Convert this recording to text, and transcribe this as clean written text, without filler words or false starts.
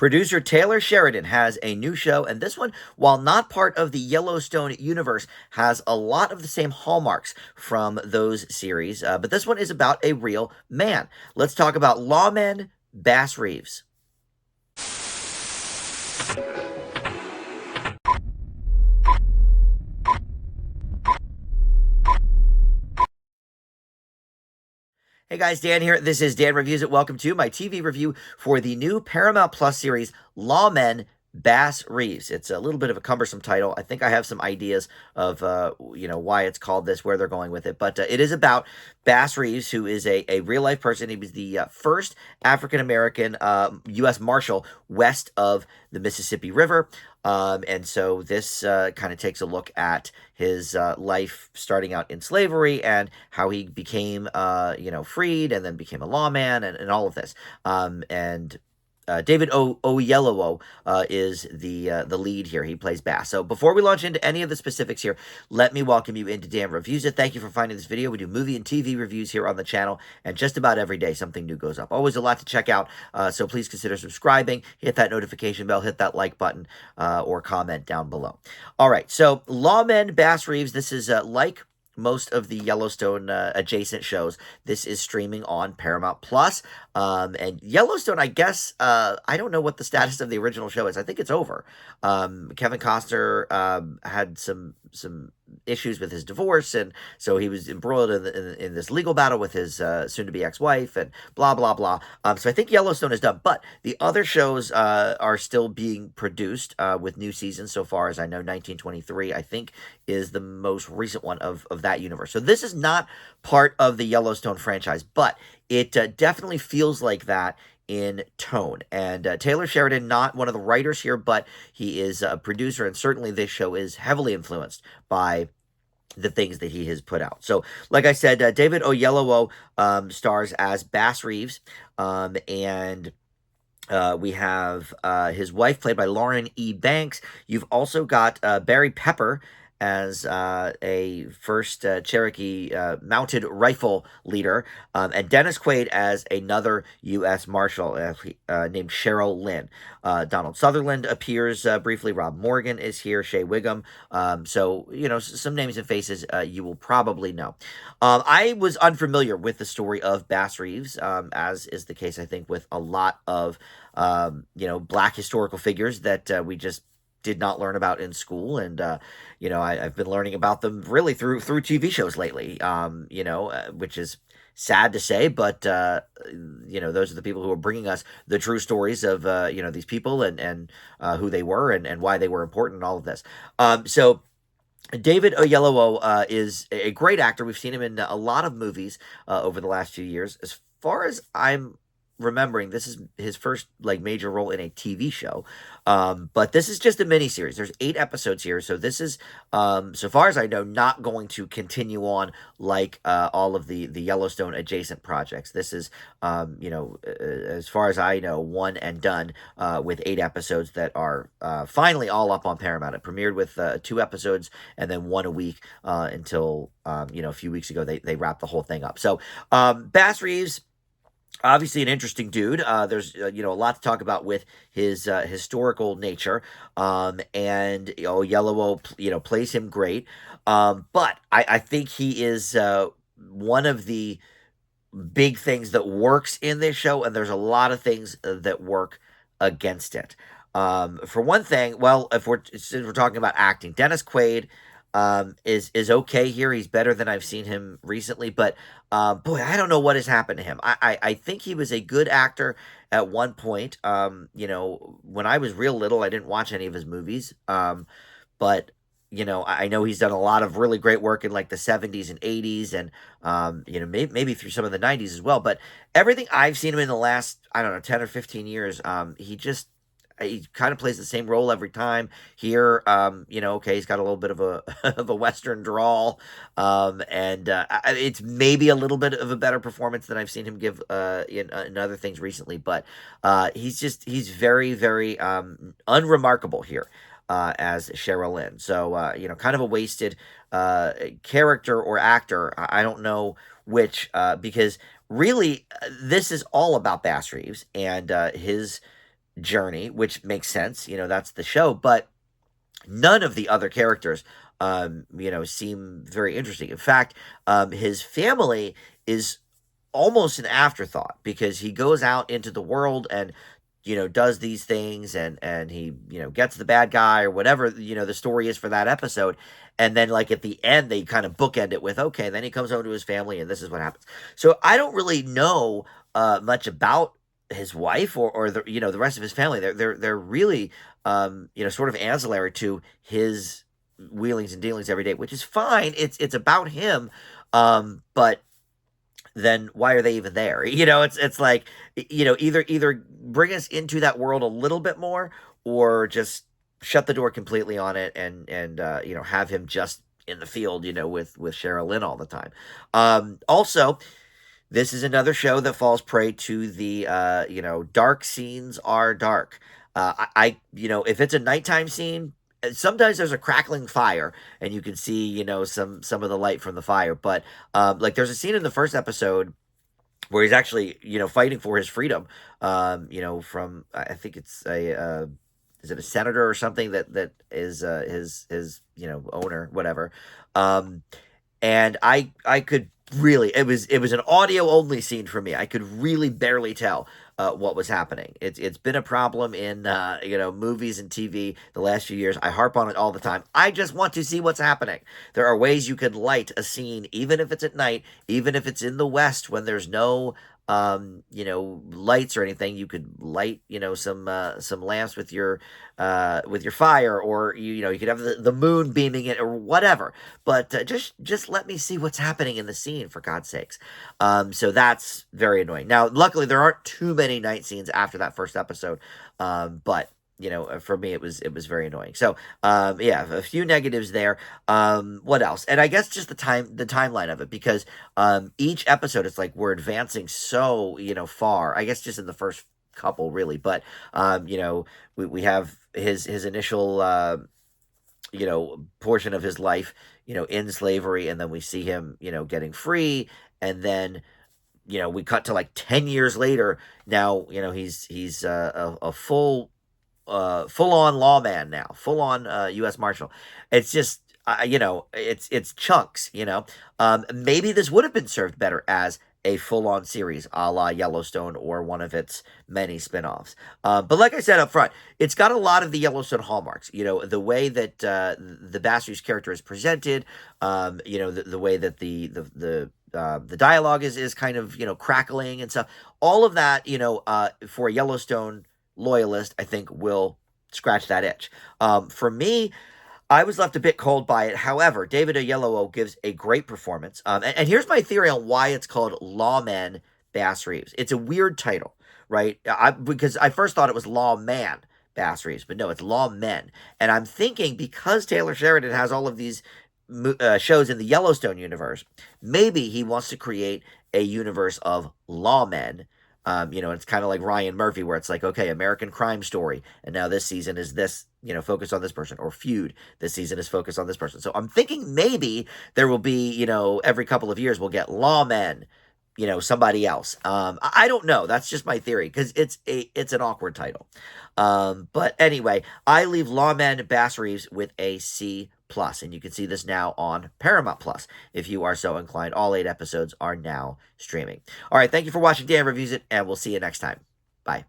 Producer Taylor Sheridan has a new show, and this one, while not part of the Yellowstone universe, has a lot of the same hallmarks from those series. But this one is about a real man. Let's talk about Lawmen, Bass Reeves. Hey guys, Dan here. This is Dan Reviews It. Welcome to my TV review for the new Paramount Plus series, Lawmen, Bass Reeves. It's a little bit of a cumbersome title. I think I have some ideas of, why it's called this, where they're going with it. But it is about Bass Reeves, who is a real-life person. He was the first African-American U.S. Marshal west of the Mississippi River. And so this kind of takes a look at his life starting out in slavery and how he became, freed and then became a lawman and all of this. David Oyelowo is the lead here. He plays Bass. So before we launch into any of the specifics here, let me welcome you into Dan Reviews It. Thank you for finding this video. We do movie and TV reviews here on the channel, and just about every day something new goes up. Always a lot to check out, so please consider subscribing, hit that notification bell, hit that like button, or comment down below. All right, so Lawmen, Bass Reeves, this is like most of the Yellowstone adjacent shows. This is streaming on Paramount Plus. And Yellowstone, I guess, I don't know what the status of the original show is. I think it's over. Kevin Costner had some issues with his divorce, and so he was embroiled in this legal battle with his soon-to-be ex-wife, and blah, blah, blah. So I think Yellowstone is done, but the other shows are still being produced with new seasons so far as I know. 1923, I think, is the most recent one of that universe. So this is not part of the Yellowstone franchise, but it definitely feels like that in tone. And Taylor Sheridan, not one of the writers here, but he is a producer, and certainly this show is heavily influenced by the things that he has put out. So, like I said, David Oyelowo stars as Bass Reeves, and we have his wife, played by Lauren E. Banks. You've also got Barry Pepper as a first Cherokee mounted rifle leader, and Dennis Quaid as another U.S. Marshal named Cheryl Lynn. Donald Sutherland appears briefly. Rob Morgan is here. Shea Wiggum. So, some names and faces you will probably know. I was unfamiliar with the story of Bass Reeves, as is the case, I think, with a lot of, Black historical figures that we just did not learn about in school. And I've been learning about them really through TV shows lately, which is sad to say, but those are the people who are bringing us the true stories of these people and who they were and why they were important and all of this. So David Oyelowo is a great actor. We've seen him in a lot of movies over the last few years. As far as I'm remembering, this is his first major role in a TV show, but this is just a mini series. There's 8 episodes here, so this is so far as I know not going to continue on like all of the Yellowstone adjacent projects. This is as far as I know, one and done, with 8 episodes that are finally all up on Paramount. It premiered with 2 episodes and then 1 a week until a few weeks ago they wrapped the whole thing up. So Bass Reeves, obviously an interesting dude. There's a lot to talk about with his historical nature, and Yellow plays him great. But I think he is one of the big things that works in this show, and there's a lot of things that work against it. For one thing, well, since we're talking about acting, Dennis Quaid is okay here. He's better than I've seen him recently, but boy, I don't know what has happened to him. I think he was a good actor at one point. When I was real little, I didn't watch any of his movies, but I know he's done a lot of really great work in the 70s and 80s, and maybe through some of the 90s as well. But everything I've seen him in the last, I don't know, 10 or 15 years, he kind of plays the same role every time. Here, okay, he's got a little bit of a of a Western drawl, and it's maybe a little bit of a better performance than I've seen him give in other things recently. But he's very, very unremarkable here as Cheryl Lynn. So kind of a wasted character or actor. I don't know which, because really this is all about Bass Reeves and his journey, which makes sense. That's the show, but none of the other characters, seem very interesting. In fact, his family is almost an afterthought because he goes out into the world and does these things and he gets the bad guy or whatever the story is for that episode, and then like at the end they kind of bookend it with okay, then he comes home to his family and this is what happens. So I don't really know much about his wife or the rest of his family. They're really sort of ancillary to his wheelings and dealings every day, which is fine. It's about him, but then why are they even there? It's like either bring us into that world a little bit more, or just shut the door completely on it and have him just in the field, with Cheryl Lynn all the time. Also, this is another show that falls prey to the dark scenes are dark. If it's a nighttime scene, sometimes there's a crackling fire and you can see some of the light from the fire, but like there's a scene in the first episode where he's actually fighting for his freedom, from I think it's a is it a senator or something that is his owner, whatever. um and I could really, it was an audio only scene for me. I could really barely tell what was happening. It's been a problem in movies and TV the last few years. I harp on it all the time. I just want to see what's happening. There are ways you can light a scene, even if it's at night, even if it's in the West when there's no lights or anything. You could light some lamps with your fire, or you could have the moon beaming it or whatever. But just let me see what's happening in the scene, for God's sakes. So that's very annoying. Now, luckily, there aren't too many night scenes after that first episode, but for me, it was very annoying. So, yeah, a few negatives there. What else? And I guess just the timeline of it, because each episode, it's like we're advancing so far. I guess just in the first couple, really, but we have his initial portion of his life in slavery, and then we see him getting free, and then we cut to like 10 years later. Now he's a full on lawman now, full on U.S. Marshal. It's just it's chunks. Maybe this would have been served better as a full on series, a la Yellowstone or one of its many spinoffs. But like I said up front, it's got a lot of the Yellowstone hallmarks. The way that the Bass Reeves character is presented, the way that the dialogue is kind of crackling and stuff. All of that, for a Yellowstone loyalist, I think will scratch that itch. For me, I was left a bit cold by it. However, David Oyelowo gives a great performance. And here's my theory on why it's called Lawmen Bass Reeves. It's a weird title, right? Because I first thought it was Lawman Bass Reeves, but no, it's Lawmen. And I'm thinking because Taylor Sheridan has all of these shows in the Yellowstone universe, maybe he wants to create a universe of lawmen. It's kind of like Ryan Murphy, where it's like, okay, American Crime Story, and now this season is this, focused on this person, or Feud, this season is focused on this person. So I'm thinking maybe there will be, every couple of years we'll get lawmen, somebody else. I don't know. That's just my theory, because it's an awkward title. But anyway, I leave Lawmen Bass Reeves with a C plus, and you can see this now on Paramount Plus if you are so inclined. All 8 episodes are now streaming. All right, thank you for watching Dan Reviews It, and we'll see you next time. Bye.